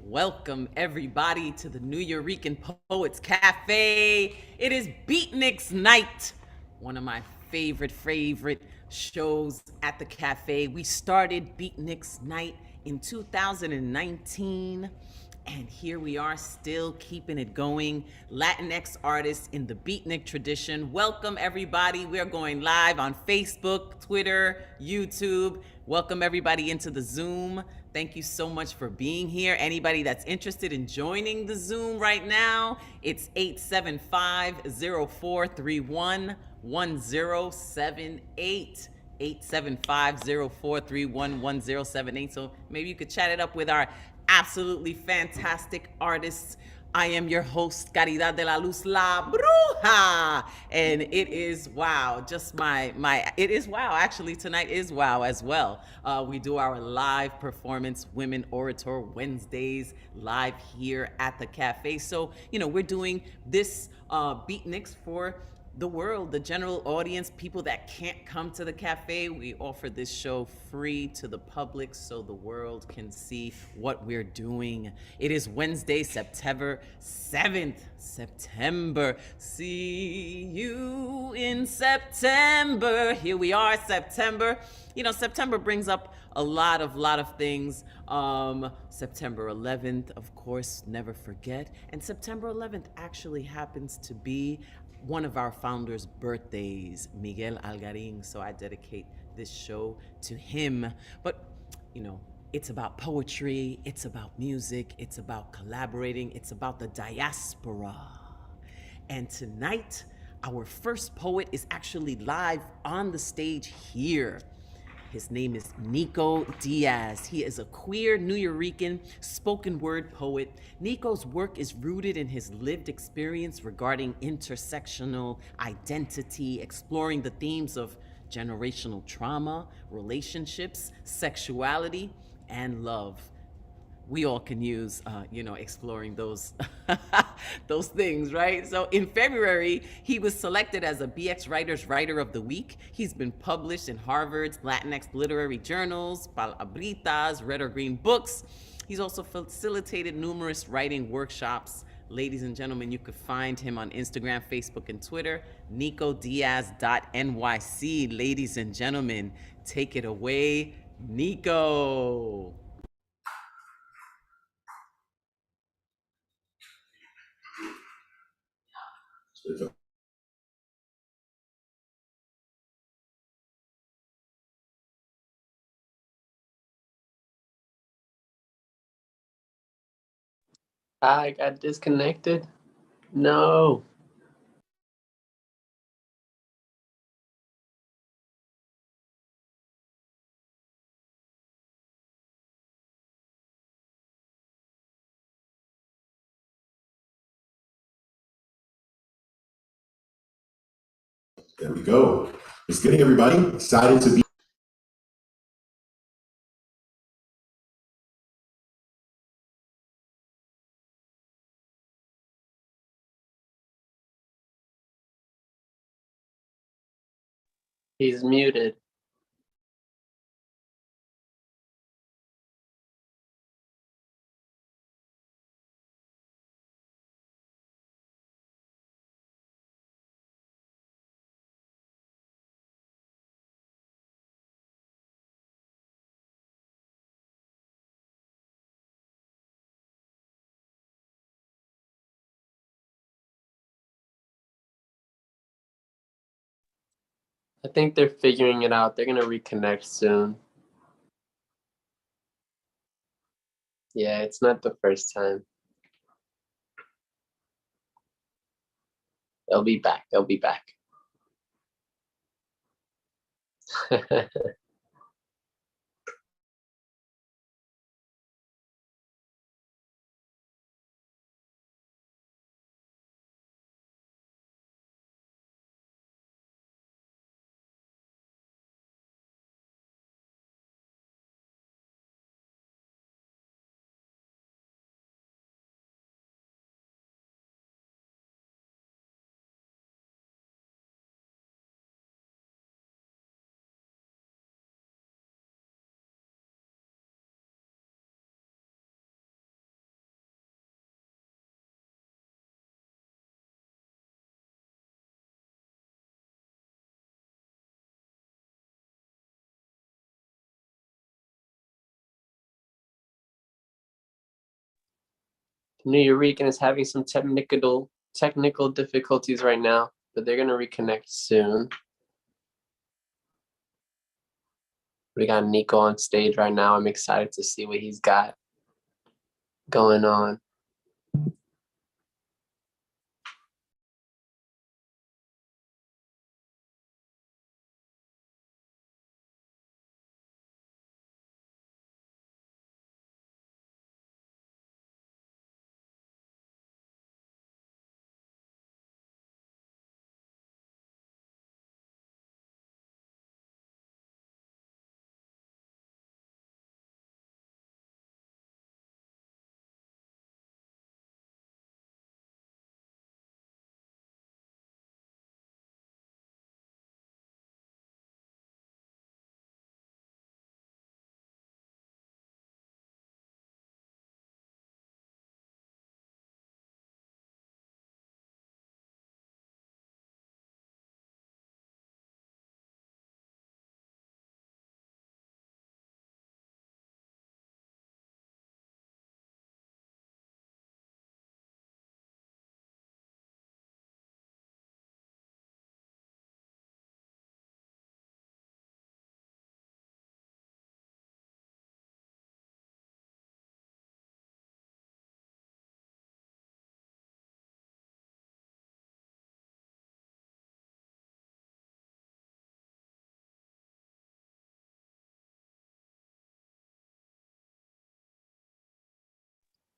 Welcome everybody to the Nuyorican Poets Cafe. It is Beatnix Night, one of my favorite shows at the cafe. We started Beatnix Night in 2019, and here we are still keeping it going. Latinx artists in the beatnik tradition. Welcome everybody. We're going live on Facebook, Twitter, YouTube. Welcome everybody into the Zoom. Thank you so much for being here. Anybody that's interested in joining the Zoom right now, it's 875-0431-1078. 875-0431-1078. So maybe you could chat it up with our absolutely fantastic artists. I am your host, Caridad de la Luz La Bruja. And it is wow, just it is wow. Actually, tonight is wow as well. We do our live performance, Women Orator Wednesdays, live here at the cafe. So, we're doing this Beatniks for the world, the general audience, people that can't come to the cafe. We offer this show free to the public so the world can see what we're doing. It is Wednesday, September 7th. September. See you in September. Here we are, September. September brings up a lot of things. September 11th, of course, never forget. And September 11th actually happens to be one of our founders' birthdays, Miguel Algarin. So I dedicate this show to him. But, it's about poetry, it's about music, it's about collaborating, it's about the diaspora. And tonight, our first poet is actually live on the stage here. His name is Nico Diaz. He is a queer Nuyorican spoken word poet. Nico's work is rooted in his lived experience regarding intersectional identity, exploring the themes of generational trauma, relationships, sexuality, and love. We all can use, exploring those those things, right? So in February, he was selected as a BX Writers Writer of the Week. He's been published in Harvard's Latinx literary journals, Palabritas, Red or Green Books. He's also facilitated numerous writing workshops. Ladies and gentlemen, you could find him on Instagram, Facebook, and Twitter, NicoDiaz.nyc. Ladies and gentlemen, take it away, Nico. I got disconnected. No. There we go. It's good, everybody. Excited to be. He's muted. I think they're figuring it out. They're gonna reconnect soon. Yeah, it's not the first time. They'll be back. They'll be back. Nuyorican is having some technical difficulties right now, but they're gonna reconnect soon. We got Nico on stage right now. I'm excited to see what he's got going on.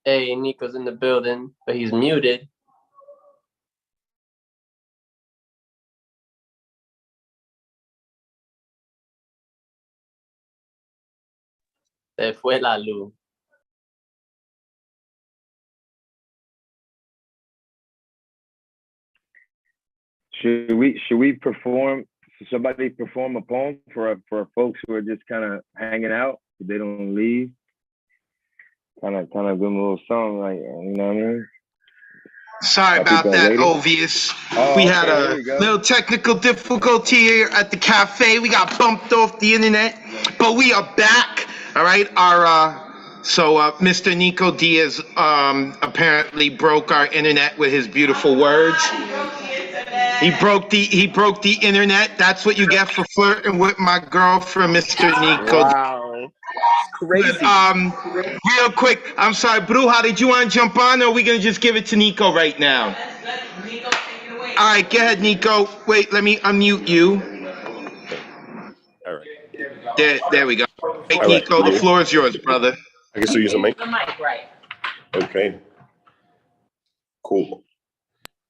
Hey, Nico's in the building, but he's muted. Se fue la luz. Should we perform? Somebody perform a poem for folks who are just kind of hanging out, so they don't leave. Kind of give them a little song, like, you know what I mean? Sorry about that, Obvious. We had a little technical difficulty here at the cafe. We got bumped off the internet, but we are back. All right, Mr. Nico Diaz apparently broke our internet with his beautiful words. He broke the internet. That's what you get for flirting with my girlfriend, Mr. Nico. Wow. Crazy. But, real quick, I'm sorry, Bruja, did you want to jump on, or are we going to just give it to Nico right now? All right, go ahead, Nico. Wait, let me unmute you. All right. There we go. Hey, All right. Nico, the floor is yours, brother. I can still use a mic. The mic, right? Okay. Cool.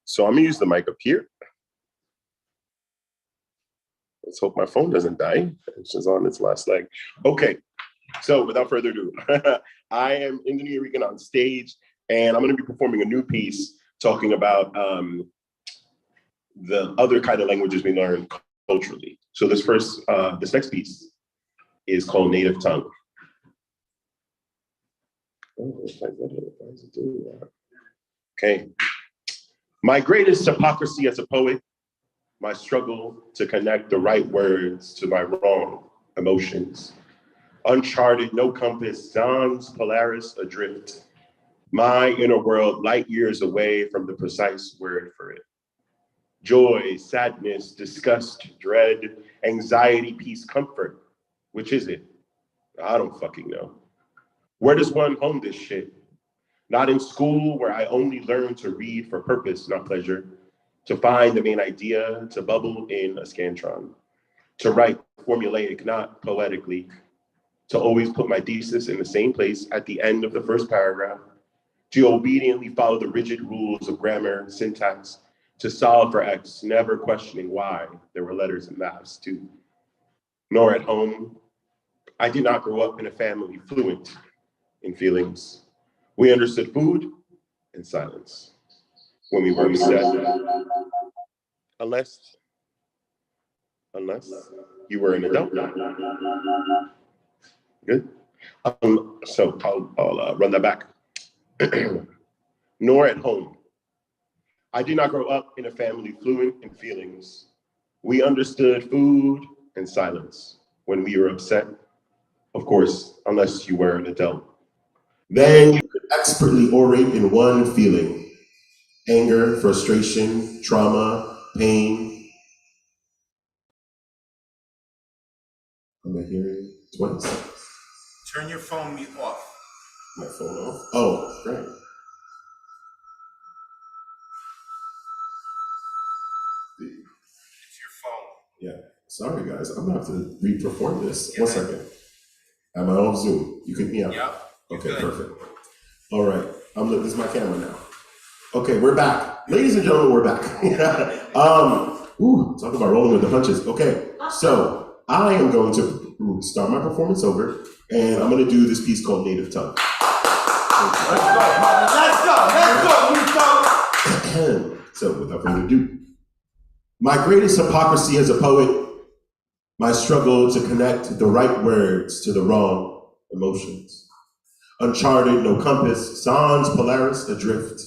So I'm gonna use the mic up here. Let's hope my phone doesn't die. It's just on its last leg. Okay. So without further ado, I am in the Nuyorican on stage, and I'm going to be performing a new piece talking about the other kind of languages we learn culturally. So this next piece is called Native Tongue. Okay. My greatest hypocrisy as a poet, my struggle to connect the right words to my wrong emotions. Uncharted, no compass, Sans Polaris adrift. My inner world light years away from the precise word for it. Joy, sadness, disgust, dread, anxiety, peace, comfort. Which is it? I don't fucking know. Where does one hone this shit? Not in school, where I only learn to read for purpose, not pleasure. To find the main idea, to bubble in a scantron. To write formulaic, not poetically. To always put my thesis in the same place at the end of the first paragraph, to obediently follow the rigid rules of grammar, syntax, to solve for X, never questioning why there were letters and maths too. Nor at home, I did not grow up in a family fluent in feelings. We understood food and silence when we were upset. Unless you were an adult. Good. So I'll run that back. Nor at home. I did not grow up in a family fluent in feelings. We understood food and silence when we were upset. Of course, unless you were an adult. Then you could expertly orate in one feeling: anger, frustration, trauma, pain. Am I hearing 20 seconds? Turn your phone mute off. My phone off? Oh, great. It's your phone. Yeah. Sorry, guys. I'm going to have to re-perform this. 1 second. Am I on Zoom? You kick me out? Yep. Okay, Good. perfect. All right. This is my camera now. Okay, we're back. Ladies and gentlemen, we're back. Talk about rolling with the punches. Okay, so I am going to start my performance over, and I'm going to do this piece called Native Tongue. Let's go. So without further ado, my greatest hypocrisy as a poet, my struggle to connect the right words to the wrong emotions. Uncharted, no compass, sans Polaris adrift.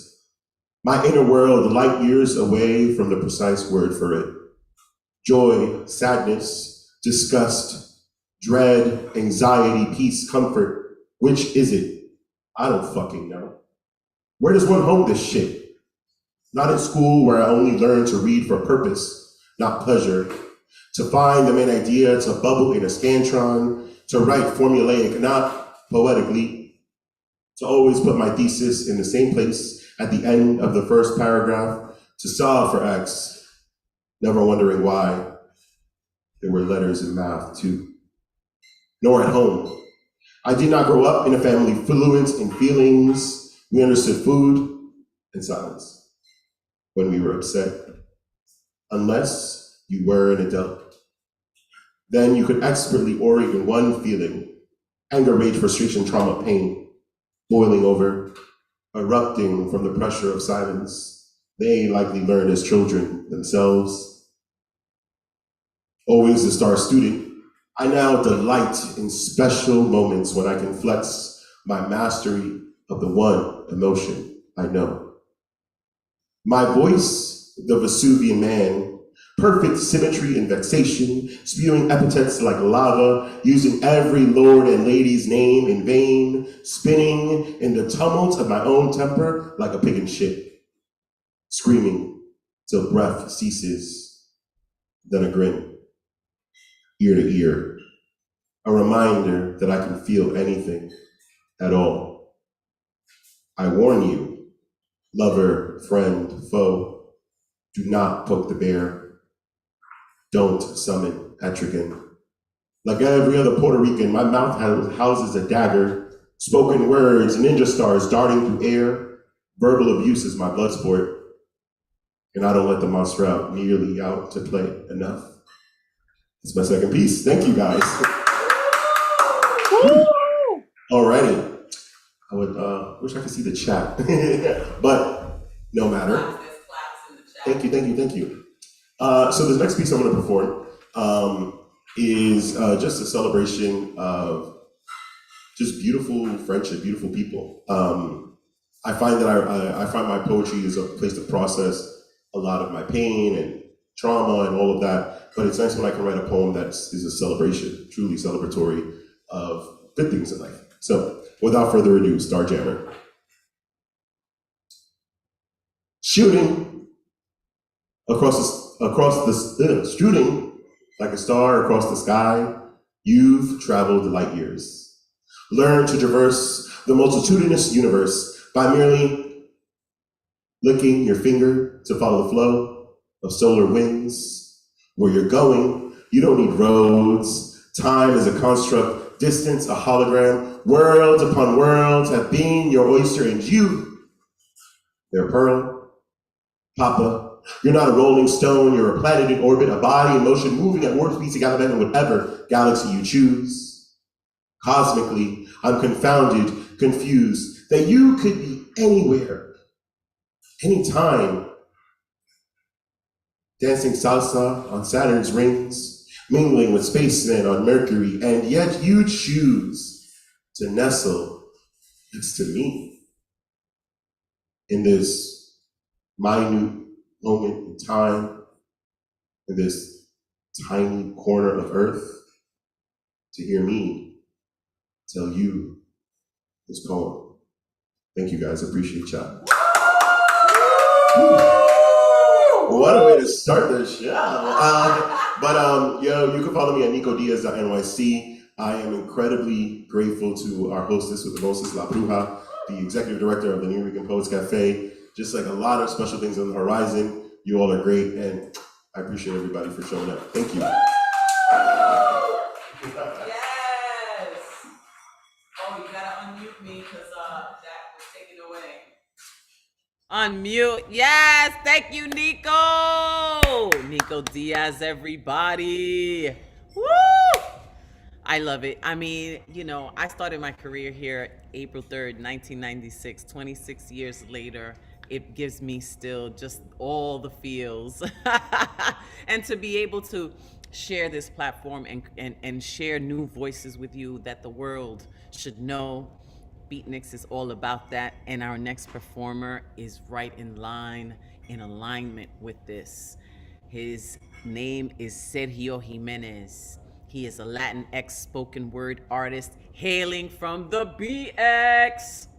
My inner world light years away from the precise word for it. Joy, sadness, disgust, dread, anxiety, peace, comfort. Which is it? I don't fucking know. Where does one hone this shit? Not in school, where I only learned to read for purpose, not pleasure. To find the main idea, to bubble in a scantron, to write formulaic, not poetically. To always put my thesis in the same place at the end of the first paragraph, to solve for X, never wondering why. There were letters in math too. Nor at home. I did not grow up in a family fluent in feelings. We understood food and silence when we were upset, unless you were an adult. Then you could expertly orate in one feeling: anger, rage, frustration, trauma, pain, boiling over, erupting from the pressure of silence. They likely learned as children themselves. Always a star student, I now delight in special moments when I can flex my mastery of the one emotion I know. My voice, the Vesuvian man, perfect symmetry and vexation, spewing epithets like lava, using every lord and lady's name in vain, spinning in the tumult of my own temper like a pig in shit, screaming till breath ceases, then a grin, ear to ear, a reminder that I can feel anything at all. I warn you, lover, friend, foe, do not poke the bear. Don't summon Etrigan. Like every other Puerto Rican, my mouth houses a dagger, spoken words, ninja stars darting through air. Verbal abuse is my blood sport, and I don't let the monster out merely out to play enough. It's my second piece. Thank you, guys. Alrighty. I would wish I could see the chat, but no matter. Thank you. So the next piece I'm going to perform is just a celebration of just beautiful friendship, beautiful people. I find that I find my poetry is a place to process a lot of my pain and trauma and all of that. But it's nice when I can write a poem that is a celebration, truly celebratory of good things in life. So without further ado, Starjammer. Shooting shooting like a star across the sky, you've traveled light years. Learn to traverse the multitudinous universe by merely licking your finger to follow the flow of solar winds. Where you're going, you don't need roads. Time is a construct, distance a hologram. Worlds upon worlds have been your oyster, and you, their pearl, Papa. You're not a rolling stone, you're a planet in orbit, a body in motion, moving at warp speed together in whatever galaxy you choose. Cosmically, I'm confounded, confused, that you could be anywhere, anytime. Dancing salsa on Saturn's rings, mingling with spacemen on Mercury, and yet you choose to nestle next to me in this minute moment in time, in this tiny corner of Earth, to hear me tell you this poem. Thank you guys. Appreciate y'all. What a way to start the show. You can follow me at NicoDiaz.nyc. I am incredibly grateful to our hostess with the mostest, La Bruja, the executive director of the Nuyorican Poets Cafe. Just like a lot of special things on the horizon. You all are great, and I appreciate everybody for showing up. Thank you. Yes. Oh, you gotta unmute me because that was taken away. Unmute. Yes. Thank you, Nico. Nico Diaz, everybody. Woo! I love it. I mean, I started my career here April 3rd, 1996, 26 years later. It gives me still just all the feels. And to be able to share this platform and share new voices with you that the world should know. Beatnix is all about that, and our next performer is right in line, in alignment with this. His name is Sergio Jimenez. He is a Latinx spoken word artist hailing from the BX.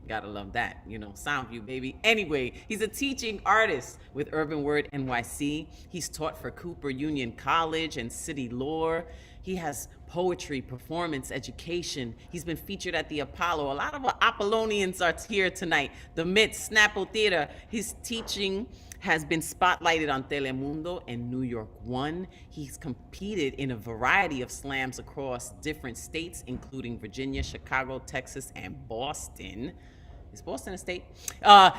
Gotta love that, Soundview, baby. Anyway, he's a teaching artist with Urban Word NYC. He's taught for Cooper Union College and City Lore. He has poetry, performance, education. He's been featured at the Apollo. A lot of Apollonians are here tonight. The Mit, Snapple Theater. His teaching has been spotlighted on Telemundo and New York One. He's competed in a variety of slams across different states, including Virginia, Chicago, Texas, and Boston. Is Boston a state?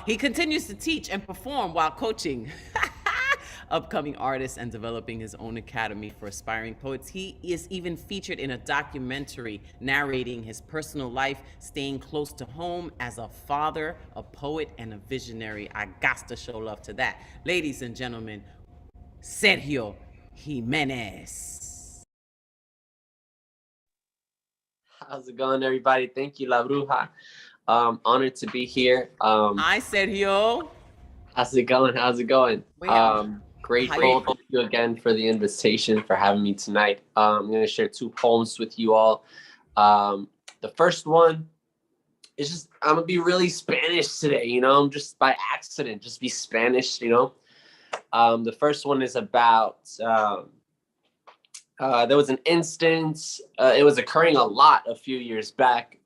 He continues to teach and perform while coaching upcoming artists and developing his own academy for aspiring poets. He is even featured in a documentary narrating his personal life, staying close to home as a father, a poet, and a visionary. I got to show love to that. Ladies and gentlemen, Sergio Jimenez. How's it going, everybody? Thank you, La Bruja. Honored to be here. Hi, Sergio. How's it going? Grateful. Thank you again for the invitation, for having me tonight. I'm going to share 2 poems with you all. The first one is just, I'm going to be really Spanish today, just by accident, just be Spanish, The first one is about, there was an instance, it was occurring a lot a few years back,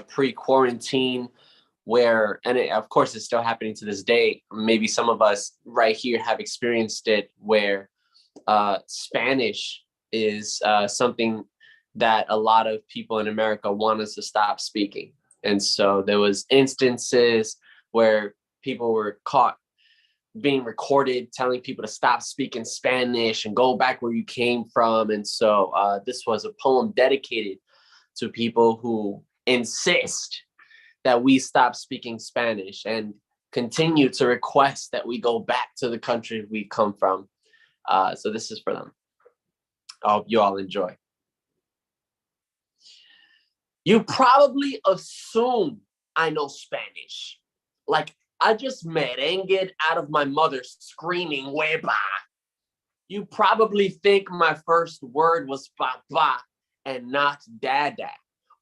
pre-quarantine, where, and of course it's still happening to this day, maybe some of us right here have experienced it, where Spanish is something that a lot of people in America want us to stop speaking. And so there was instances where people were caught being recorded telling people to stop speaking Spanish and go back where you came from. And so this was a poem dedicated to people who insist that we stop speaking Spanish and continue to request that we go back to the country we come from. So this is for them. I hope you all enjoy. You probably assume I know Spanish. Like I just merengued out of my mother screaming, hueva. You probably think my first word was papa and not dada.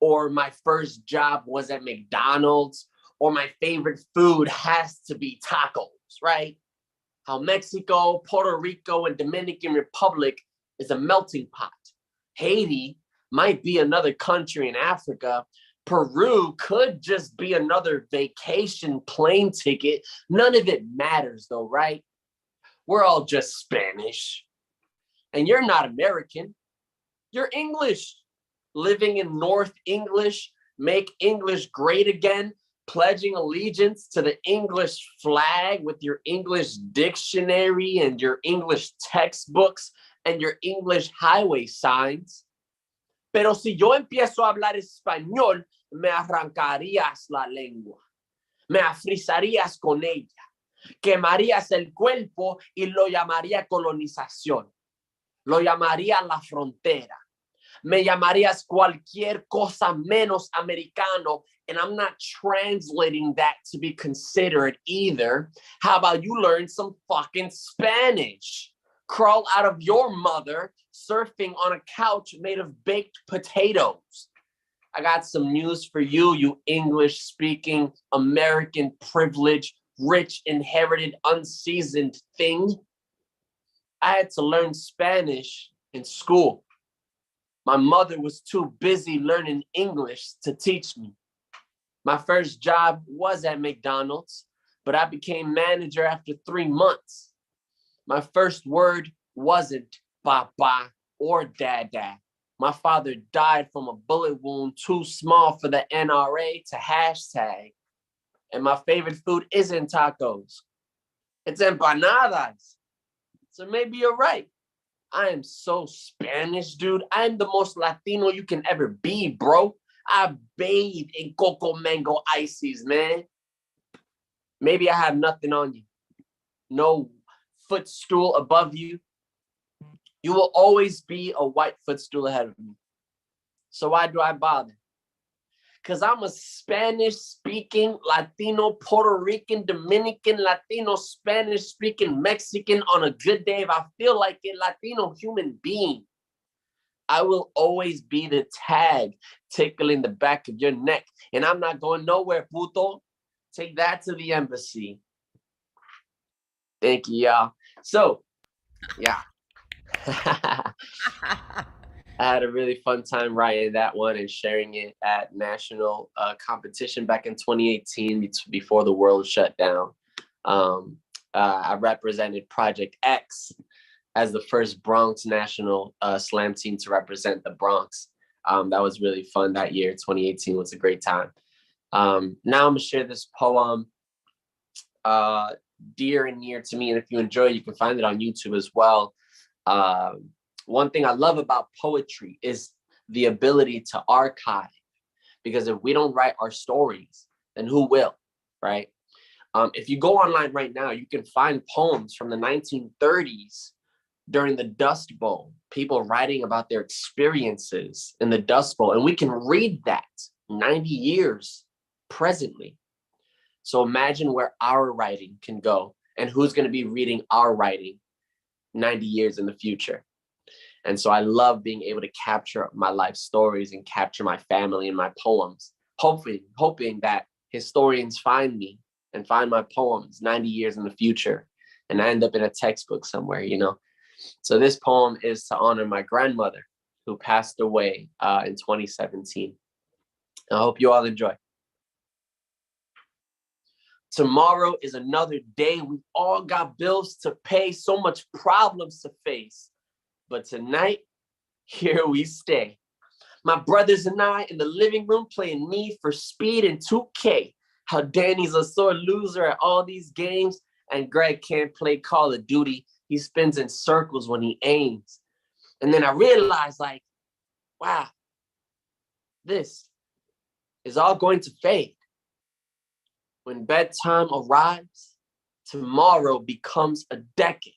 Or my first job was at McDonald's, or my favorite food has to be tacos, right? How Mexico, Puerto Rico, and Dominican Republic is a melting pot. Haiti might be another country in Africa. Peru could just be another vacation plane ticket. None of it matters though, right? We're all just Spanish. And you're not American. You're English. Living in North English, make English great again, pledging allegiance to the English flag with your English dictionary and your English textbooks and your English highway signs. Pero si yo empiezo a hablar español, me arrancarías la lengua, me afrizarías con ella, quemarías el cuerpo y lo llamaría colonización, lo llamaría la frontera. Me llamarías cualquier cosa menos americano, and I'm not translating that to be considerate either. How about you learn some fucking Spanish? Crawl out of your mother surfing on a couch made of baked potatoes. I got some news for you, you English-speaking, American privileged, rich, inherited, unseasoned thing. I had to learn Spanish in school. My mother was too busy learning English to teach me. My first job was at McDonald's, but I became manager after 3 months. My first word wasn't papa or dada. My father died from a bullet wound too small for the NRA to hashtag. And my favorite food isn't tacos. It's empanadas. So maybe you're right. I am so Spanish, dude. I'm the most Latino you can ever be, bro. I bathe in cocoa mango ices, man. Maybe I have nothing on you. No footstool above you. You will always be a white footstool ahead of me. So why do I bother? Because I'm a Spanish-speaking, Latino, Puerto Rican, Dominican, Latino, Spanish-speaking, Mexican, on a good day, if I feel like it, Latino human being. I will always be the tag tickling the back of your neck. And I'm not going nowhere, puto. Take that to the embassy. Thank you, y'all. So, yeah. I had a really fun time writing that one and sharing it at national competition back in 2018 before the world shut down. I represented Project X as the first Bronx national slam team to represent the Bronx. That was really fun that year. 2018 was a great time. Now I'm gonna share this poem, dear and near to me. And if you enjoy it, you can find it on YouTube as well. One thing I love about poetry is the ability to archive, because if we don't write our stories, then who will, right? If you go online right now, you can find poems from the 1930s during the Dust Bowl, people writing about their experiences in the Dust Bowl, and we can read that 90 years presently. So imagine where our writing can go and who's going to be reading our writing 90 years in the future. And so I love being able to capture my life stories and capture my family in my poems, hoping that historians find me and find my poems 90 years in the future, and I end up in a textbook somewhere, you know? So this poem is to honor my grandmother who passed away in 2017. I hope you all enjoy. Tomorrow is another day. We all got bills to pay, so much problems to face. But tonight, here we stay. My brothers and I in the living room playing Need for Speed and 2K. How Danny's a sore loser at all these games, and Greg can't play Call of Duty. He spins in circles when he aims. And then I realized, like, wow, this is all going to fade. When bedtime arrives, tomorrow becomes a decade.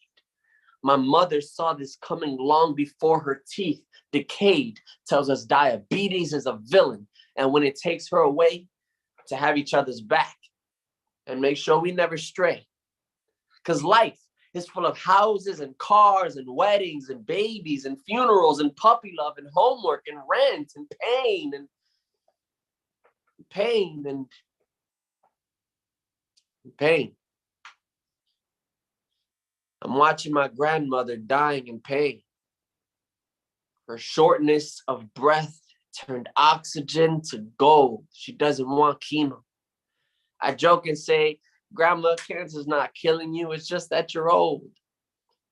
My mother saw this coming long before her teeth decayed, tells us diabetes is a villain, and when it takes her away, to have each other's back and make sure we never stray. Because life is full of houses and cars and weddings and babies and funerals and puppy love and homework and rent and pain and pain and pain. I'm watching my grandmother dying in pain. Her shortness of breath turned oxygen to gold. She doesn't want chemo. I joke and say, Grandma, cancer's not killing you. It's just that you're old.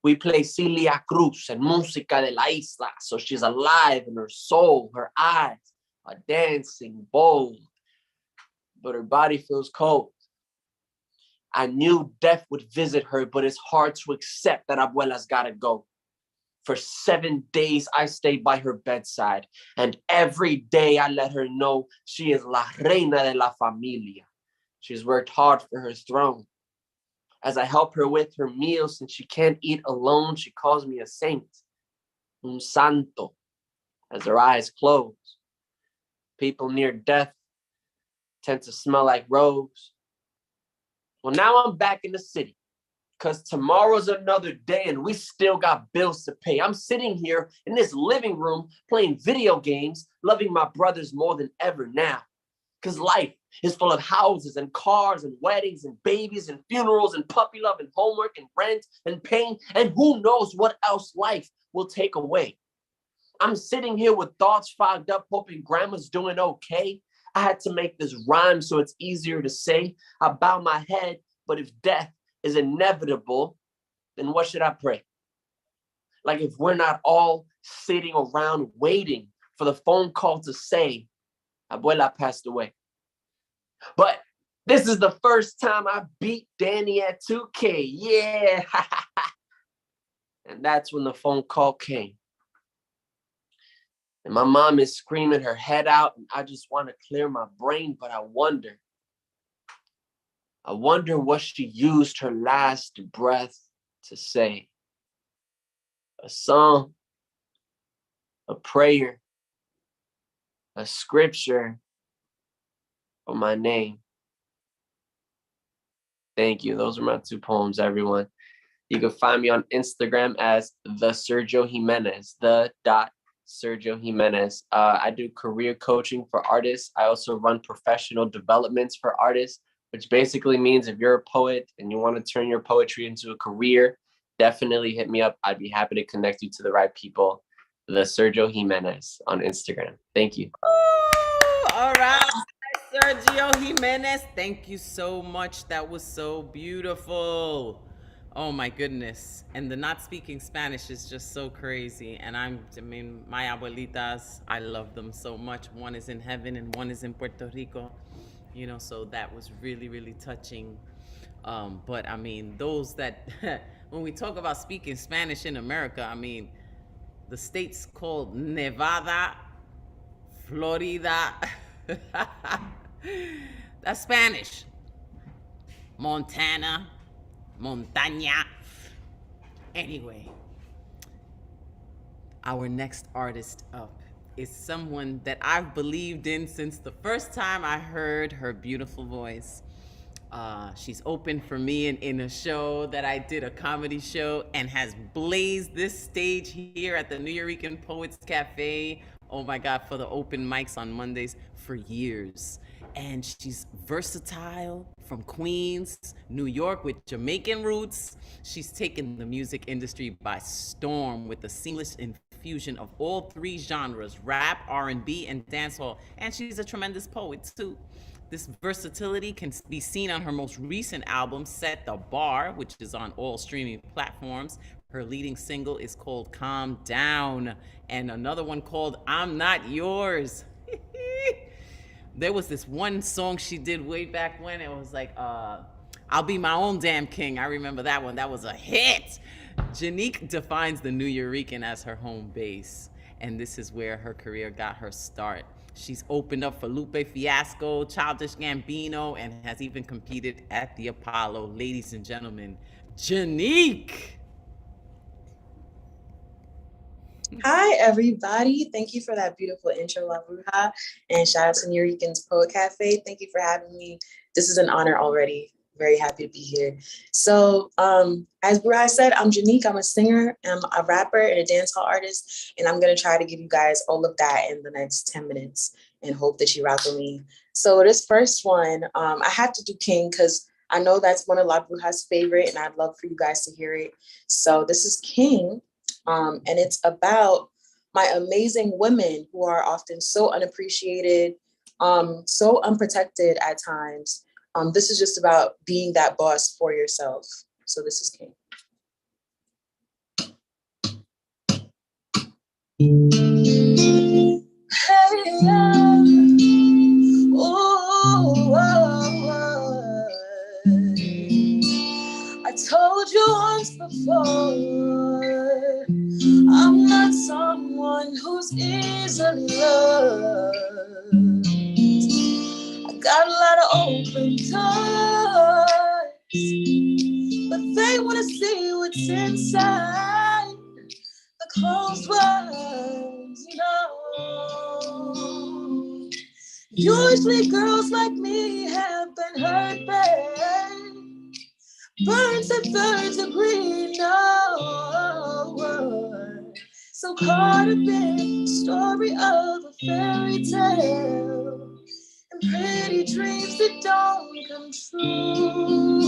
We play Celia Cruz and Música de la Isla, so she's alive in her soul. Her eyes are dancing bold, but her body feels cold. I knew death would visit her, but it's hard to accept that Abuela's gotta go. For 7 days, I stayed by her bedside, and every day I let her know she is la reina de la familia. She's worked hard for her throne. As I help her with her meals, since she can't eat alone, she calls me a saint, un santo, as her eyes close. People near death tend to smell like rose. Well, now I'm back in the city, because tomorrow's another day and we still got bills to pay. I'm sitting here in this living room playing video games, loving my brothers more than ever now. Because life is full of houses and cars and weddings and babies and funerals and puppy love and homework and rent and pain and who knows what else life will take away. I'm sitting here with thoughts fogged up, hoping grandma's doing okay. I had to make this rhyme so it's easier to say. I bow my head, but if death is inevitable, then what should I pray? Like if we're not all sitting around waiting for the phone call to say, Abuela passed away. But this is the first time I beat Danny at 2K. Yeah. And that's when the phone call came. And my mom is screaming her head out, and I just want to clear my brain, but I wonder what she used her last breath to say. A song, a prayer, a scripture, or my name. Thank you. Those are my 2 poems, everyone. You can find me on Instagram as the Sergio Jimenez, Sergio Jimenez. I do career coaching for artists. I also run professional developments for artists, which basically means if you're a poet and you want to turn your poetry into a career, definitely hit me up. I'd be happy to connect you to the right people. The Sergio Jimenez on Instagram. Thank you. Ooh, all right, Sergio Jimenez. Thank you so much. That was so beautiful. Oh my goodness. And the not speaking Spanish is just so crazy. And I mean, my abuelitas, I love them so much. One is in heaven and one is in Puerto Rico. You know, so that was really, really touching. But I mean, those that, when we talk about speaking Spanish in America, I mean, the states called Nevada, Florida, that's Spanish. Montana, Montaña. Anyway, our next artist up is someone that I've believed in since the first time I heard her beautiful voice. She's opened for me in a show that I did, a comedy show, and has blazed this stage here at the Nuyorican Poets Cafe. Oh my God, for the open mics on Mondays for years. And she's versatile, from Queens, New York, with Jamaican roots. She's taken the music industry by storm with the seamless infusion of all 3 genres, rap, R&B, and dancehall. And she's a tremendous poet too. This versatility can be seen on her most recent album, Set the Bar, which is on all streaming platforms. Her leading single is called Calm Down, and another one called I'm Not Yours. There was this one song she did way back when. It was like, I'll Be My Own Damn King. I remember that one. That was a hit. Janique defines the Nuyorican as her home base, and this is where her career got her start. She's opened up for Lupe Fiasco, Childish Gambino, and has even competed at the Apollo. Ladies and gentlemen, Janique. Hi, everybody. Thank you for that beautiful intro, La Bruja. And shout out to Nuyorican's Poet Cafe. Thank you for having me. This is an honor already. Very happy to be here. So as Bruja said, I'm Janique. I'm a singer, I'm a rapper and a dancehall artist. And I'm going to try to give you guys all of that in the next 10 minutes and hope that you rock with me. So this first one, I have to do King because I know that's one of La Bruja's favorite and I'd love for you guys to hear it. So this is King. And it's about my amazing women who are often so unappreciated, so unprotected at times. This is just about being that boss for yourself. So this is King. Hey, yeah. Ooh, oh, oh. I told you once before, I'm not someone who's easily loved. Got a lot of open doors, but they want to see what's inside the closed ones, you know. Usually girls like me have been hurt bad, Birds of third degree, no. So caught up in the story of a fairy tale and pretty dreams that don't come true.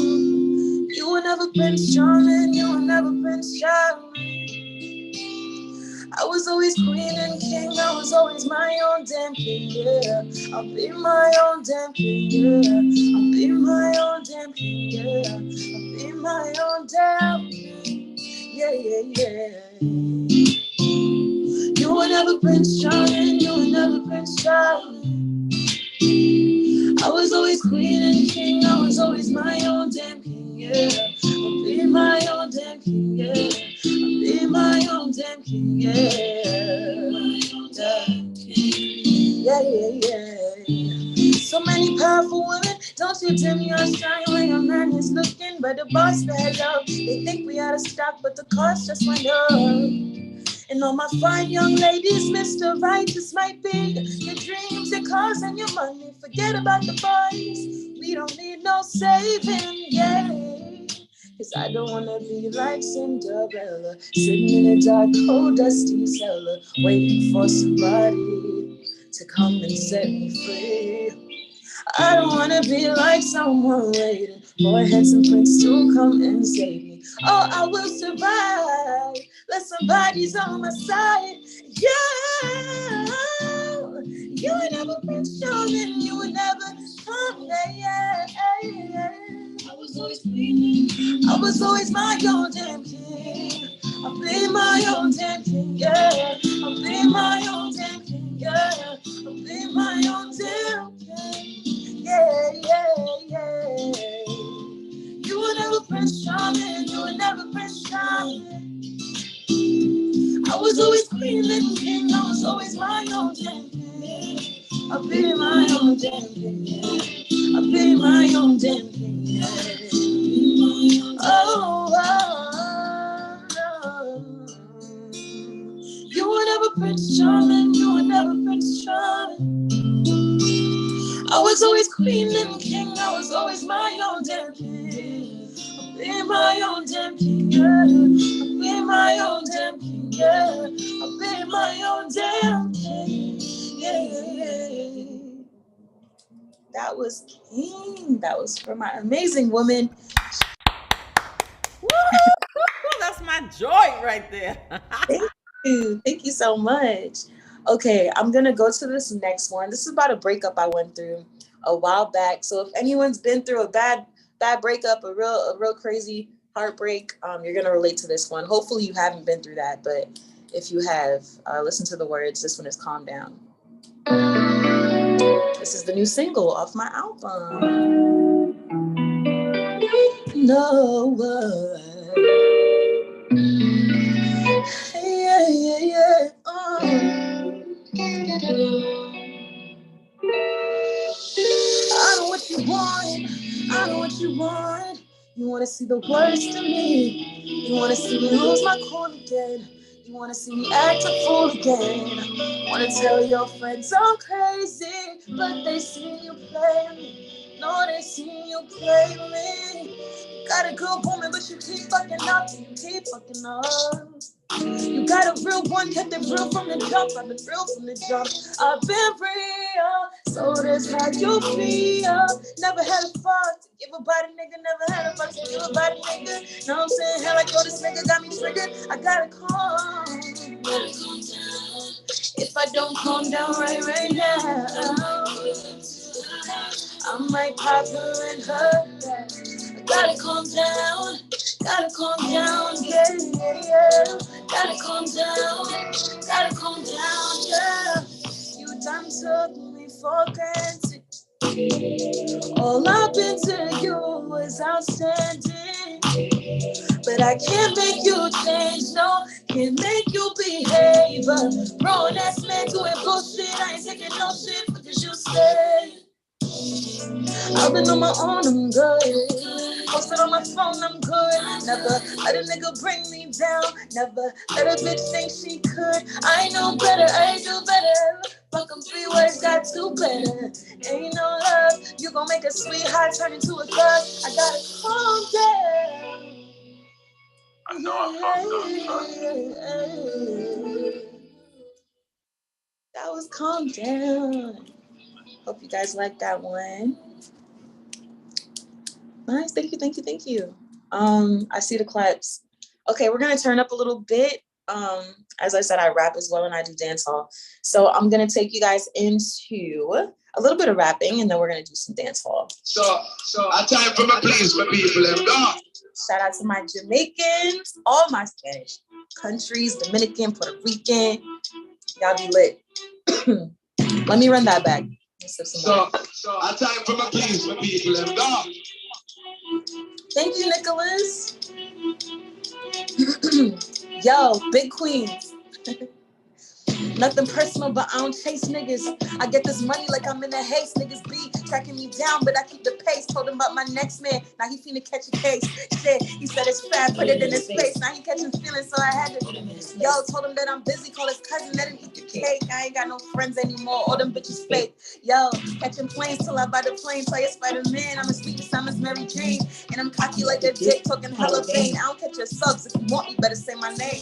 You were never Prince Charming, you were never Prince Charming. I was always queen and king, I was always my own damn king, yeah. I'll be my own damn king, yeah. I'll be my own damn king, yeah. I'll be my own damn king, yeah, yeah, yeah. You were never Prince Charming, you were never Prince Charming. I was always queen and king, I was always my own damn king, yeah. I'll be my own damn king, yeah. I'll be my own damn king, yeah. Yeah, yeah, yeah. So many powerful women, don't you dim your shine when a man is looking, but the boss bag up. They think we out of stock, but the cost just went up. And all my fine young ladies, Mr. Righteous might be your dreams, your cars, and your money. Forget about the boys. We don't need no saving, yeah. Cause I don't wanna be like Cinderella, sitting in a dark, cold, dusty cellar, waiting for somebody to come and set me free. I don't wanna be like someone waiting for a handsome prince to come and save me. Oh, I will survive. Let somebody's on my side. Yeah. You would never Prince Charming. You would never come. Yeah. I was always queen. I was always my own damn king. I'll be my own damn king. Yeah. I'll be my own damn king. Yeah. I'll be my own damn king. Yeah, yeah, yeah. You were never Prince Charming, you were never Prince Charming. I was always queen and king, I was always my own damn king. I'll be my own damn king, yeah. I'll be my own damn king, yeah. Oh, you were never Prince Charming, you were never Prince Charming. I was always queen and king, I was always my own damn king. I'll be my own damn king, yeah. I'll be my own damn king, yeah. I'll be my own damn king, yeah, yeah, yeah. That was King. That was for my amazing woman. Woo! That's my joy right there. Thank you so much. Okay, I'm gonna go to this next one. This is about a breakup I went through a while back. So if anyone's been through a bad breakup, a real crazy heartbreak, you're gonna relate to this one. Hopefully you haven't been through that, but if you have, listen to the words. This one is Calm Down. This is the new single off my album. No one. Yeah. I know what you want. I know what you want. You want to see the worst of me. You want to see me lose my cool again. You want to see me act a fool again. Want to tell your friends I'm crazy, but they see you play me. No, they see you play me. You got a good woman, but you keep fucking up. You keep fucking up. You got a real one, kept it real from the jump. I've been real from the jump. I've been real, so that's how you feel. Never had a fuck to give a body nigga. Never had a fuck to give a body nigga. Know what I'm saying? Hell, like, yo, this nigga got me triggered. I gotta calm down. If I don't calm down right now, I might pop her and her back. I gotta calm down. Gotta calm down, yeah. Gotta calm down, yeah. You done took me for granted. All I've been to you was outstanding. But I can't make you change, no. Can't make you behave. Grown ass man doing bullshit. I ain't taking no shit because you say. I've been on my own, I'm good. Posted on my phone, I'm good. Never let a nigga bring me down. Never let a bitch think she could. I know better, I do better. Fuck them 3 words, got 2 better. Ain't no love, you gon' make a sweetheart turn into a thug. I gotta calm down. I know I'm fucked up, son. That was Calm Down. Hope you guys like that one. Nice, thank you. I see the claps. Okay, we're gonna turn up a little bit. As I said, I rap as well and I do dance hall. So I'm gonna take you guys into a little bit of rapping and then we're gonna do some dance hall. So I time for my please my people and go. Shout out to my Jamaicans, all my Spanish countries, Dominican, Puerto Rican. Y'all be lit. Let me run that back. So I time for my please my people and go. Thank you, Nicholas. Yo, Big Queens. Nothing personal, but I don't chase niggas. I get this money like I'm in a haste. Niggas be tracking me down, but I keep the pace. Told him about my next man. Now he finna catch a case. Shit, he said it's fat, put it in his face. Now he catching feelings, so I had to. Yo, told him that I'm busy. Call his cousin, let him eat the cake. I ain't got no friends anymore. All them bitches fake. Yo, catching planes till I buy the plane. Play a Spider-Man. I'm as sweet as Summer's Mary Jane. And I'm cocky like a dick, talking hella vain. I don't catch your subs. If you want me, better say my name.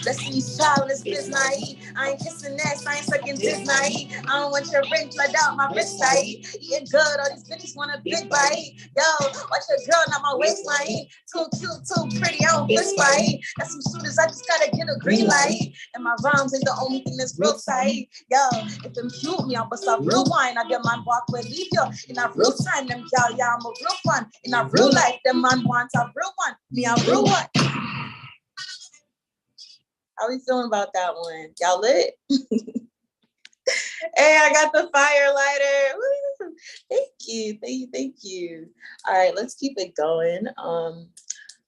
Destiny's child, this biz naive. I ain't kissing ass, I ain't sucking dick naive. I don't want your ring flood out my wrist naive. Eating good, all these bitches want a big bite. Yo, watch your girl, not my waistline. Too cute, too pretty, I don't fist fight. Got some shooters, I just gotta get a green light. And my rhymes ain't the only thing that's real tight. Yo, if them shoot me, I'll bust up real wine. I get my walk with leave you. In a real time, them y'all, yeah, I'm a real fun. In a real life, them man wants a real one. Me, a real one. How we feeling about that one? Y'all lit? Hey, I got the fire lighter. Woo. Thank you. All right, let's keep it going.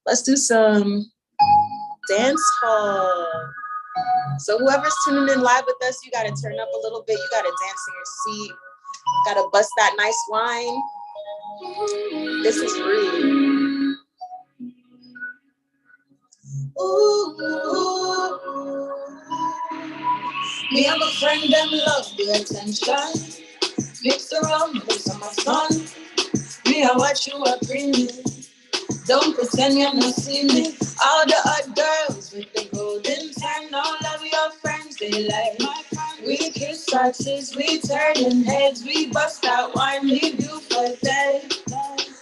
Let's do some dance hall. So whoever's tuning in live with us, you gotta turn up a little bit. You gotta dance in your seat. Gotta bust that nice wine. This is rude. Ooh. Me and my friend, them love the attention. Mix around, mix on my son. Me, I watch you are bringing. Don't pretend you're not seeing me. All the hot girls with the golden tan. All of your friends, they like my friend. We kiss asses, we turning heads. We bust out wine, leave you for dead.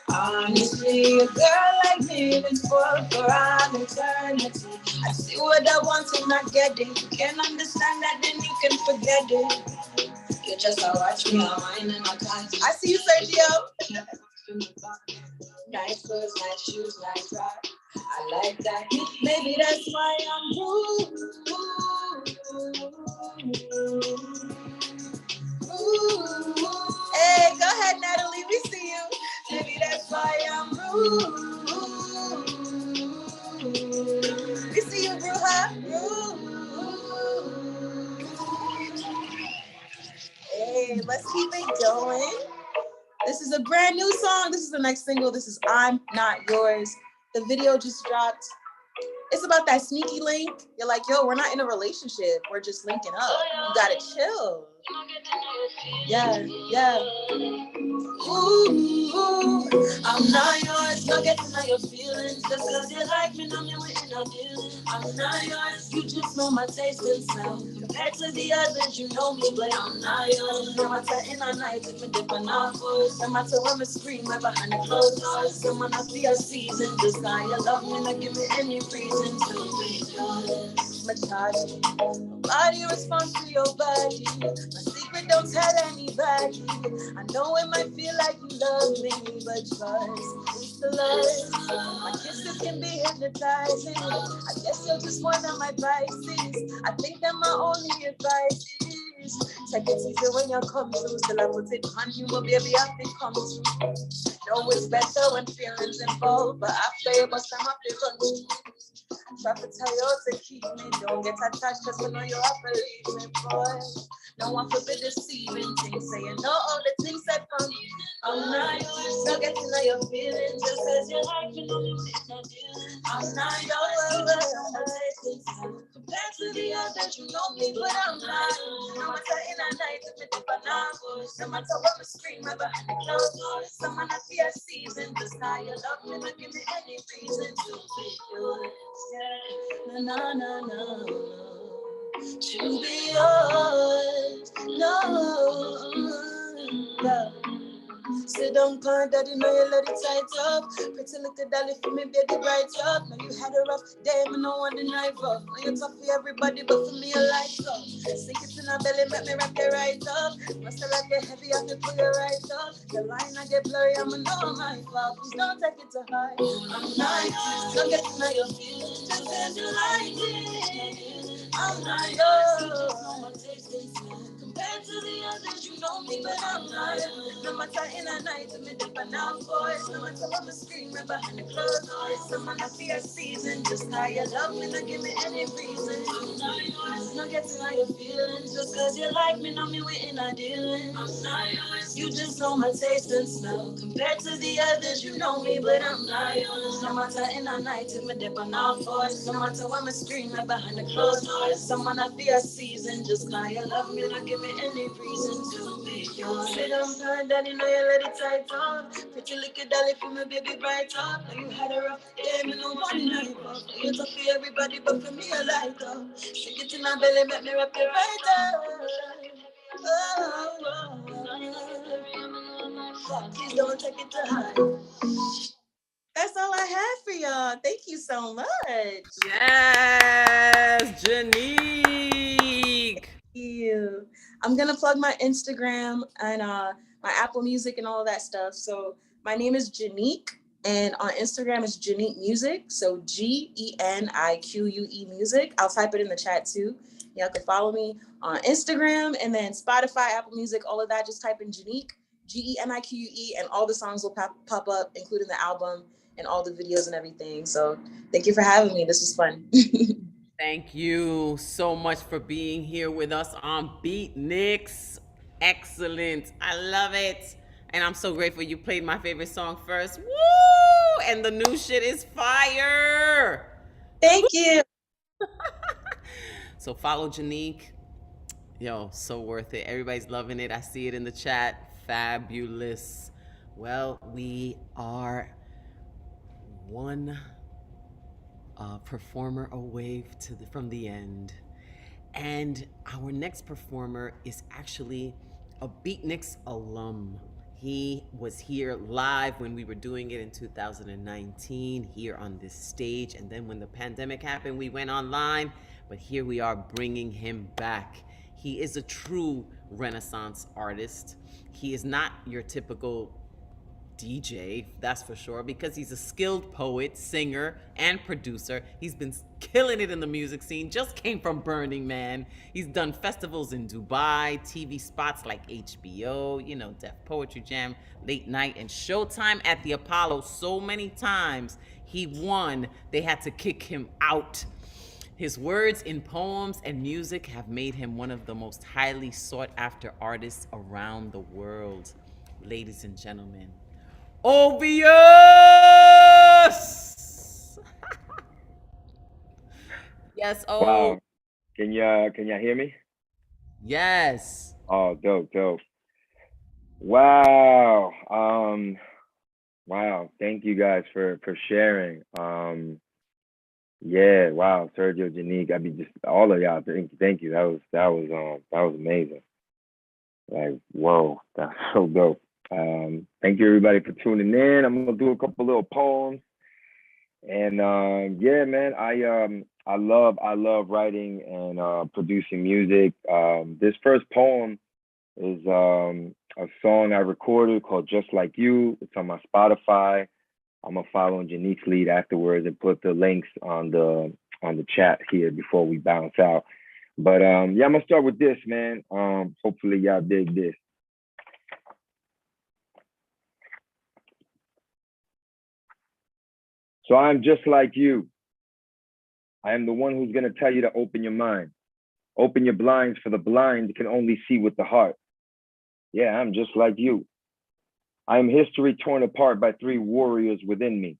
Honestly, a girl like me is for an eternity. I see what I want and not get it. You can't understand that, then you can forget it. You just watch me on mine and I can't. I see you, Sergio. Nice clothes, nice shoes, nice rock. I like that. Maybe that's why I'm rude. Hey, go ahead, Natalie. We see you. Maybe that's why I'm rude. We see you, Bruja. Hey, let's keep it going. This is a brand new song. This is the next single. This is I'm Not Yours. The video just dropped. It's about that sneaky link. You're like, yo, we're not in a relationship. We're just linking up. You gotta chill. Yeah. Ooh, I'm not yours. No getting to know your feelings. Just cause you like me, no me waiting on you. I'm not yours. You just know my taste and smell. Compared to the others, you know me, but I'm not yours. No matter in a night, if me dip on our voice. No matter when me scream, right behind the closed doors. Someone I feel season. Just now you love me, not give me any reason to be yours. My charge. Body responds to your body. My secret, don't tell anybody. I know it might feel like you love me, but trust, it's the love. My kisses can be hypnotizing. I guess you're just one of my vices. I think that my only advice is take it easy when you come through. Still I put it on you, but baby, I think come through. No, it's better when feelings involved, but after you bust them up, they run through. I try to tell you to keep me. Don't get attached because we know you have to leave me, boy. No one could be deceiving things. Saying no, all the things that come. I'm not yours. So get to know your feelings. Just as you like, you know you did not do. I'm not yours. Compared to the others, you know me, but I'm not. No matter in a night, if it's a banana. No matter what we scream, I'm behind the closed doors. Someone I fear season, just how you love me, look give me any reason to be yours. Yeah. No, no, no, no, no. To be yours, no. Yeah. Sit down, pon daddy, know you let it tight up. Pretty little dolly for me, baby, bright up. Know you had a rough day, me no want the knife up. Know you tough for everybody, but for me, you light up. Sink it in her belly, make me wrap you right up. Must have like get heavy, I have to pull you right up. The line I get blurry, I'ma know my fault. Please don't take it to heart. I'm not, don't get to know your feelings. Just as you like it. I'm not yours. No more tasting. Compared to the others, you know me, but I'm not. No matter in a night, I'm a different now voice. No matter what I'm screaming behind the closed doors. Someone I fear season, just how you love me, not give me any reason. I'm not yours, not getting how you feelings. Just cause you like me, know me, we ain't not dealing. I'm not yours, you just know my taste and smell. Compared to the others, you know me, but I'm not yours. No matter in a night, I'm a different now voice. No matter what I'm screaming behind the closed doors. Someone I fear season, just how you love me, not give me any reason to be yours. Sit down, pon daddy, know you let it tight up. Pretty little dolly for me, baby, bright up. Know you had a rough day, me no one night up. You tough for everybody, but for me, I light up. Stick it in my belly, make me wrap it right up. Oh, oh, oh. Please don't take it to heart. That's all I have for y'all. Thank you so much. Yes, Janique. You. I'm gonna plug my Instagram and my Apple Music and all of that stuff. So my name is Janique, and on Instagram is Janique Music. So GENIQUE Music. I'll type it in the chat too. Y'all can follow me on Instagram and then Spotify, Apple Music, all of that. Just type in Janique, GENIQUE, and all the songs will pop up, including the album and all the videos and everything. So thank you for having me. This was fun. Thank you so much for being here with us on Beatnix. Excellent. I love it. And I'm so grateful you played my favorite song first. Woo! And the new shit is fire. Thank you. So follow Janique. Yo, so worth it. Everybody's loving it. I see it in the chat. Fabulous. Well, we are one performer away from the end. And our next performer is actually a Beatnix alum. He was here live when we were doing it in 2019 here on this stage. And then when the pandemic happened, we went online. But here we are bringing him back. He is a true Renaissance artist. He is not your typical DJ, that's for sure, because he's a skilled poet, singer, and producer. He's been killing it in the music scene, just came from Burning Man. He's done festivals in Dubai, TV spots like HBO, Def Poetry Jam, Late Night, and Showtime at the Apollo so many times. He won. They had to kick him out. His words in poems and music have made him one of the most highly sought after artists around the world. Ladies and gentlemen, Obvious! Yes, oh. Wow. Can y'all hear me? Yes. Oh, dope. Wow. Wow. Thank you guys for sharing. Yeah, wow, Sergio, Janique, just all of y'all, thank you. That was amazing. Like, whoa, that's so dope. Thank you everybody for tuning in. I'm gonna do a couple little poems. And yeah, man, I love writing and producing music. This first poem is a song I recorded called Just Like You. It's on my Spotify. I'm gonna follow Janique's lead afterwards and put the links on the chat here before we bounce out. But yeah, I'm gonna start with this, man. Hopefully y'all dig this. So I'm just like you. I am the one who's gonna tell you to open your mind. Open your blinds, for the blind can only see with the heart. Yeah, I'm just like you. I am history torn apart by three warriors within me.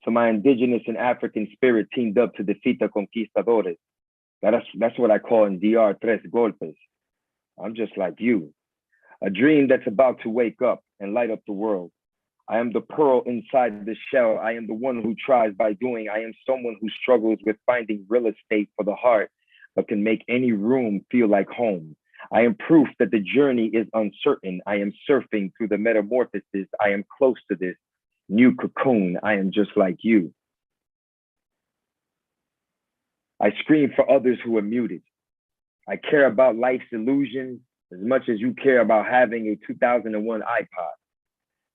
So my indigenous and African spirit teamed up to defeat the conquistadores. That's what I call in DR tres golpes. I'm just like you. A dream that's about to wake up and light up the world. I am the pearl inside the shell. I am the one who tries by doing. I am someone who struggles with finding real estate for the heart, but can make any room feel like home. I am proof that the journey is uncertain. I am surfing through the metamorphosis. I am close to this new cocoon. I am just like you. I scream for others who are muted. I care about life's illusions as much as you care about having a 2001 iPod.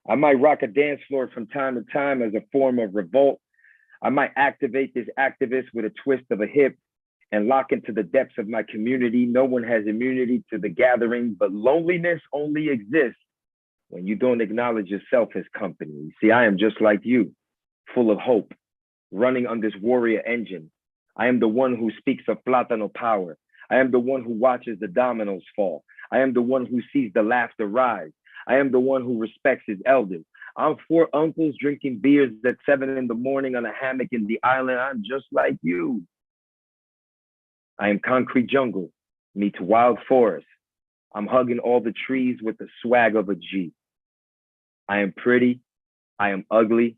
I might rock a dance floor from time to time as a form of revolt. I might activate this activist with a twist of a hip and lock into the depths of my community. No one has immunity to the gathering, but loneliness only exists when you don't acknowledge yourself as company. See, I am just like you, full of hope, running on this warrior engine. I am the one who speaks of Plátano power. I am the one who watches the dominoes fall. I am the one who sees the laughter rise. I am the one who respects his elders. I'm 4 uncles drinking beers at 7 in the morning on a hammock in the island. I'm just like you. I am concrete jungle meets wild forest. I'm hugging all the trees with the swag of a G. I am pretty. I am ugly.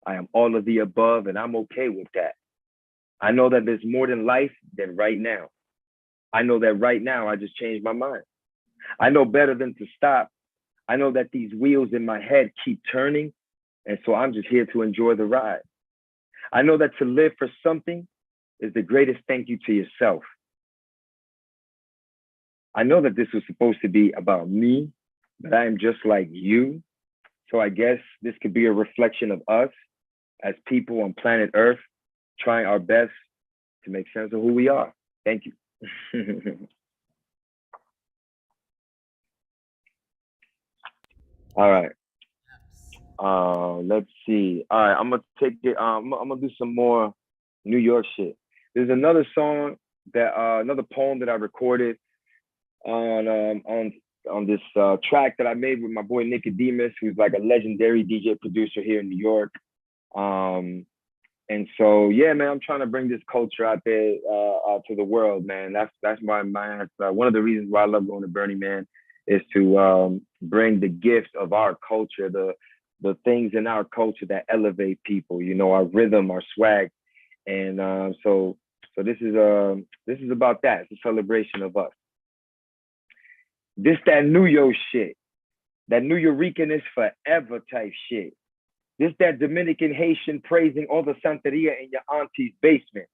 I am all of the above, and I'm okay with that. I know that there's more than life than right now. I know that right now I just changed my mind. I know better than to stop. I know that these wheels in my head keep turning, and so I'm just here to enjoy the ride. I know that to live for something is the greatest thank you to yourself. I know that this was supposed to be about me, but I am just like you. So I guess this could be a reflection of us as people on planet Earth, trying our best to make sense of who we are. Thank you. All right. Let's see. All right, I'm gonna take it. I'm gonna do some more New York shit. There's another song that another poem that I recorded on this track that I made with my boy Nicodemus, who's like a legendary DJ producer here in New York. And so yeah, man, I'm trying to bring this culture out there to the world, man. That's my one of the reasons why I love going to Burning Man is to bring the gift of our culture, the things in our culture that elevate people, you know, our rhythm, our swag. And so this is about that. It's a celebration of us. This that New York shit, that Nuyorican is forever type shit. This that Dominican Haitian praising all the Santeria in your auntie's basement.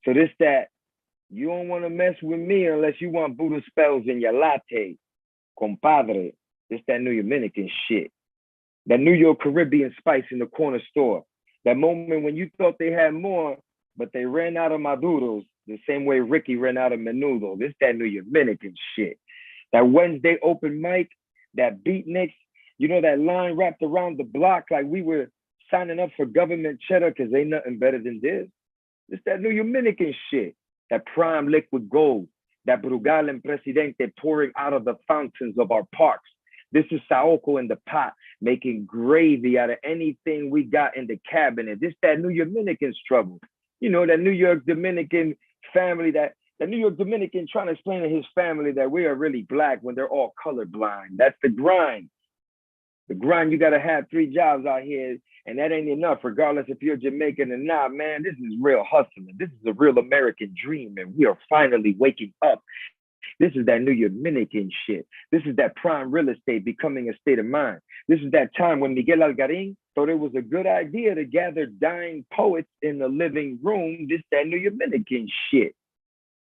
So this that you don't want to mess with me unless you want voodoo spells in your latte, compadre. This that New Dominican shit. That New York Caribbean spice in the corner store. That moment when you thought they had more, but they ran out of Maduros, the same way Ricky ran out of Menudo. This that New Dominican shit. That Wednesday open mic, that Beatnix, you know, that line wrapped around the block like we were signing up for government cheddar because ain't nothing better than this. It's that New Dominican shit, that prime liquid gold, that Brugal and Presidente pouring out of the fountains of our parks. This is Saoko in the pot, making gravy out of anything we got in the cabinet. This that New Dominican struggle. You know, that New York Dominican family, that New York Dominican trying to explain to his family that we are really black when they're all colorblind. That's the grind. The grind, you gotta have 3 jobs out here, and that ain't enough, regardless if you're Jamaican or not, man. This is real hustling. This is a real American dream, and we are finally waking up. This is that New Dominican shit. This is that prime real estate becoming a state of mind. This is that time when Miguel Algarin thought it was a good idea to gather dying poets in the living room. This that New Dominican shit.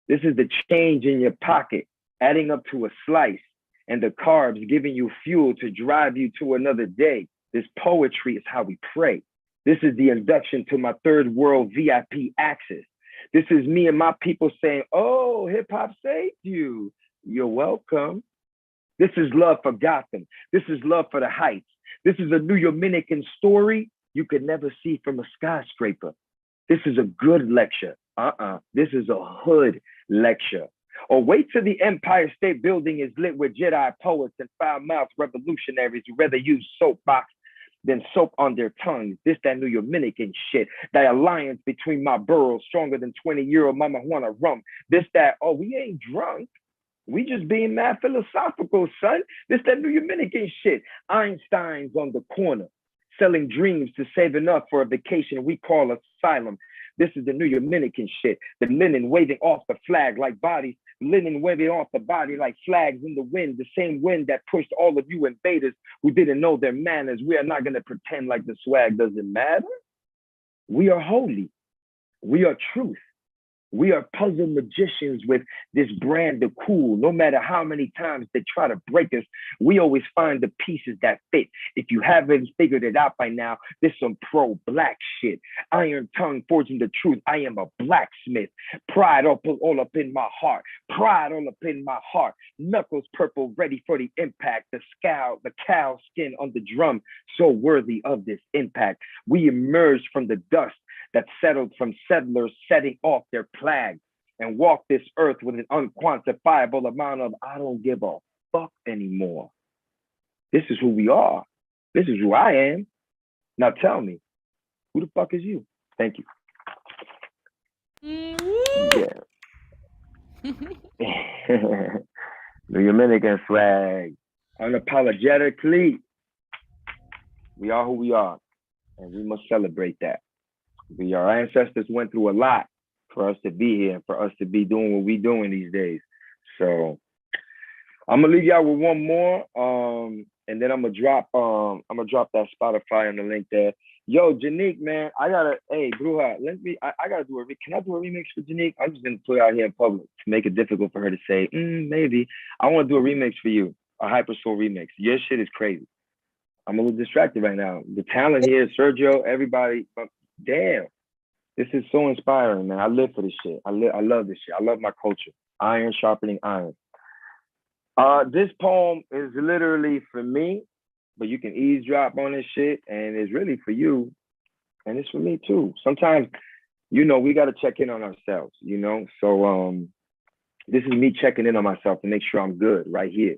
This is the change in your pocket, adding up to a slice, and the carbs giving you fuel to drive you to another day. This poetry is how we pray. This is the induction to my third world VIP access. This is me and my people saying, oh, hip hop saved you. You're welcome. This is love for Gotham. This is love for the Heights. This is a New Dominican story you could never see from a skyscraper. This is a good lecture. This is a hood lecture. Or wait till the Empire State Building is lit with Jedi poets and foul-mouthed revolutionaries who rather use soapbox than soap on their tongues. This that Nuyorican shit. The alliance between my burrows stronger than 20-year-old mama wanna rum. This that, oh, we ain't drunk. We just being mad philosophical, son. This that Nuyorican shit. Einstein's on the corner, selling dreams to save enough for a vacation we call asylum. This is the Nuyorican shit. The linen waving off the flag like bodies. Linen waving off the body like flags in the wind. The same wind that pushed all of you invaders who didn't know their manners. We are not going to pretend like the swag doesn't matter. We are holy. We are truth. We are puzzle magicians with this brand of cool. No matter how many times they try to break us, we always find the pieces that fit. If you haven't figured it out by now, this some pro-black shit. Iron tongue forging the truth. I am a blacksmith. Pride all up in my heart. Pride all up in my heart. Knuckles purple, ready for the impact. The cow skin on the drum, so worthy of this impact. We emerged from the dust that settled from settlers setting off their plague and walked this earth with an unquantifiable amount of I don't give a fuck anymore. This is who we are. This is who I am. Now tell me, who the fuck is you? Thank you. Yeah. The Dominican swag. Unapologetically. We are who we are. And we must celebrate that. Our ancestors went through a lot for us to be here and for us to be doing what we doing these days. So I'm gonna leave y'all with one more, and then I'm gonna drop that Spotify on the link there. Yo, Janique, man, hey, Bruja, I gotta do can I do a remix for Janique? I'm just gonna put it out here in public to make it difficult for her to say, maybe. I wanna do a remix for you, a Hyper Soul remix. Your shit is crazy. I'm a little distracted right now. The talent here, Sergio, everybody. Damn, this is so inspiring, man. I live for this shit. I love this shit. I love my culture. Iron sharpening iron. This poem is literally for me, but you can eavesdrop on this shit, and it's really for you, and it's for me too. Sometimes, we got to check in on ourselves, So this is me checking in on myself to make sure I'm good right here.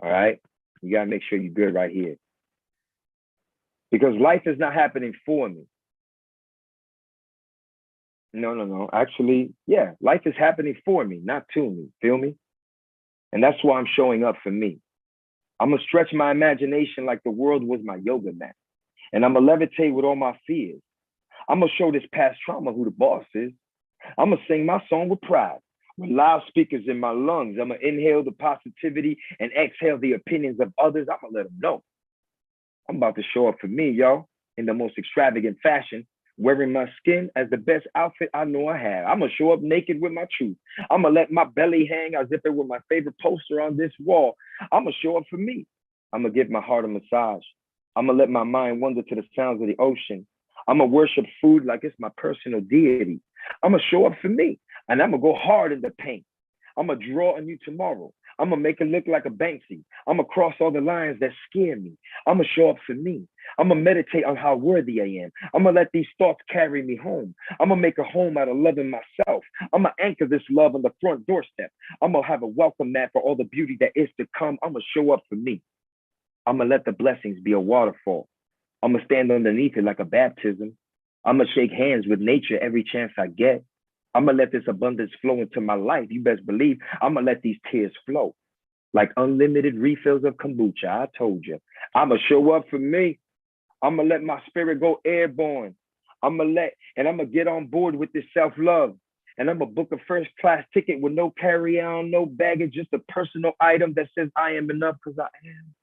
All right, you got to make sure you're good right here, because life is not happening for me. No. Actually, yeah, life is happening for me, not to me. Feel me? And that's why I'm showing up for me. I'm going to stretch my imagination like the world was my yoga mat. And I'm going to levitate with all my fears. I'm going to show this past trauma who the boss is. I'm going to sing my song with pride, with loud speakers in my lungs. I'm going to inhale the positivity and exhale the opinions of others. I'm going to let them know. I'm about to show up for me, y'all, in the most extravagant fashion. Wearing my skin as the best outfit I know I have. I'm going to show up naked with my truth. I'm going to let my belly hang as if it were my favorite poster on this wall. I'm going to show up for me. I'm going to give my heart a massage. I'm going to let my mind wander to the sounds of the ocean. I'm going to worship food like it's my personal deity. I'm going to show up for me, and I'm going to go hard in the paint. I'm going to draw on you tomorrow. I'm going to make it look like a Banksy. I'm going to cross all the lines that scare me. I'm going to show up for me. I'm going to meditate on how worthy I am. I'm going to let these thoughts carry me home. I'm going to make a home out of loving myself. I'm going to anchor this love on the front doorstep. I'm going to have a welcome mat for all the beauty that is to come. I'm going to show up for me. I'm going to let the blessings be a waterfall. I'm going to stand underneath it like a baptism. I'm going to shake hands with nature every chance I get. I'm going to let this abundance flow into my life. You best believe I'm going to let these tears flow like unlimited refills of kombucha. I told you. I'm going to show up for me. I'm going to let my spirit go airborne. I'm going to get on board with this self-love. And I'm going to book a first class ticket with no carry-on, no baggage, just a personal item that says I am enough because I am.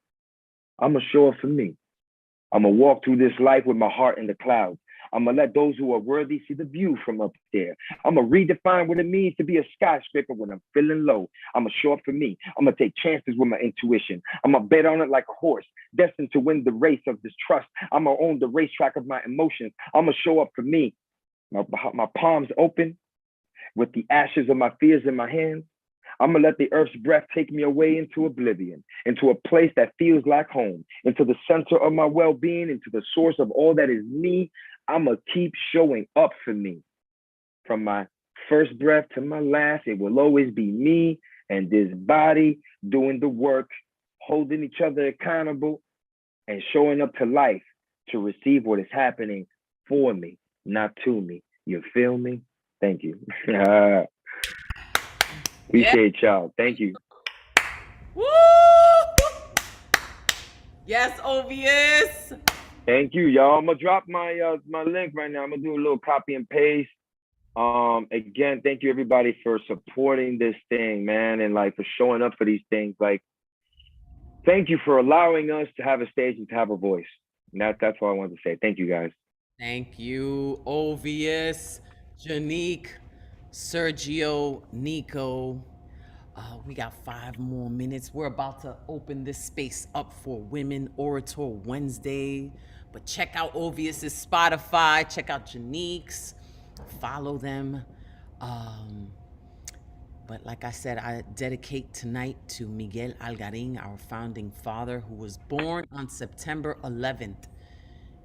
I'm going to show up for me. I'm going to walk through this life with my heart in the clouds. I'm going to let those who are worthy see the view from up there. I'm going to redefine what it means to be a skyscraper when I'm feeling low. I'm going to show up for me. I'm going to take chances with my intuition. I'm going to bet on it like a horse, destined to win the race of this trust. I'm going to own the racetrack of my emotions. I'm going to show up for me. My palms open with the ashes of my fears in my hands. I'm going to let the earth's breath take me away into oblivion, into a place that feels like home, into the center of my well-being, into the source of all that is me. I'm going to keep showing up for me. From my first breath to my last, it will always be me and this body doing the work, holding each other accountable and showing up to life to receive what is happening for me, not to me. You feel me? Thank you. Appreciate y'all. Thank you. Woo! Yes, Obvious. Thank you, y'all. I'm gonna drop my my link right now. I'm gonna do a little copy and paste. Again, thank you everybody for supporting this thing, man, and like for showing up for these things. Like, thank you for allowing us to have a stage and to have a voice. And that's all I wanted to say. Thank you, guys. Thank you, Obvious, Janique, Sergio, Nico. We got 5 more minutes. We're about to open this space up for Women Orator Wednesday. But check out Obvious's Spotify. Check out Janique's. Follow them. But like I said, I dedicate tonight to Miguel Algarin, our founding father, who was born on September 11th.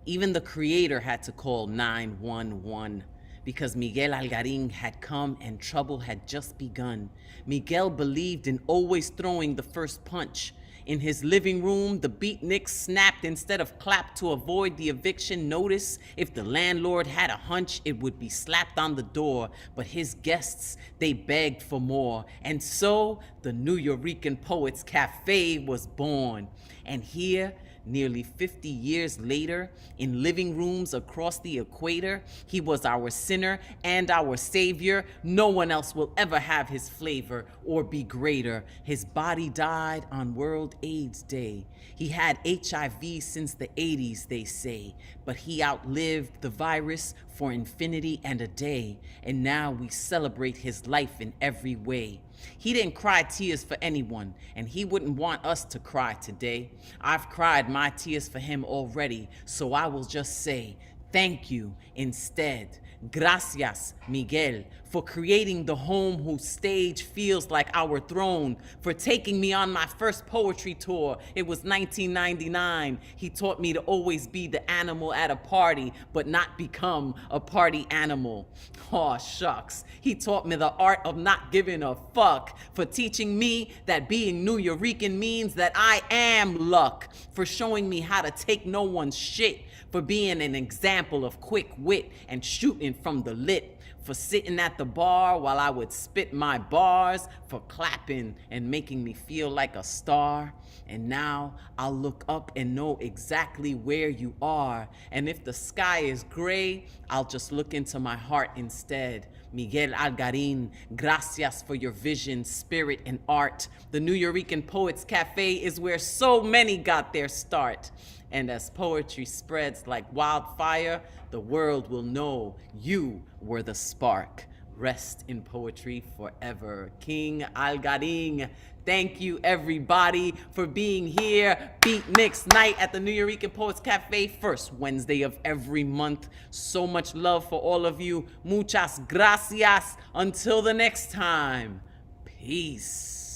Even the creator had to call 911 because Miguel Algarin had come and trouble had just begun. Miguel believed in always throwing the first punch. In his living room, the beatnik snapped instead of clapped to avoid the eviction notice. If the landlord had a hunch, it would be slapped on the door. But his guests, they begged for more. And so, the Nuyorican Poets Cafe was born. And here, nearly 50 years later, in living rooms across the equator, he was our sinner and our savior. No one else will ever have his flavor or be greater. His body died on World AIDS Day. He had HIV since the 80s, they say, but he outlived the virus for infinity and a day, and now we celebrate his life in every way. He didn't cry tears for anyone, and he wouldn't want us to cry today. I've cried my tears for him already, so I will just say thank you instead. Gracias, Miguel, for creating the home whose stage feels like our throne, for taking me on my first poetry tour. It was 1999. He taught me to always be the animal at a party, but not become a party animal. Aw, shucks. He taught me the art of not giving a fuck, for teaching me that being Nuyorican means that I am luck, for showing me how to take no one's shit, for being an example of quick wit and shooting from the lit, for sitting at the bar while I would spit my bars, for clapping and making me feel like a star. And now I'll look up and know exactly where you are. And if the sky is gray, I'll just look into my heart instead. Miguel Algarin, gracias for your vision, spirit, and art. The Nuyorican Poets Cafe is where so many got their start. And as poetry spreads like wildfire, the world will know you were the spark. Rest in poetry forever. King Algarin. Thank you, everybody, for being here. Beatnix night at the Nuyorican Poets Cafe, first Wednesday of every month. So much love for all of you. Muchas gracias. Until the next time. Peace.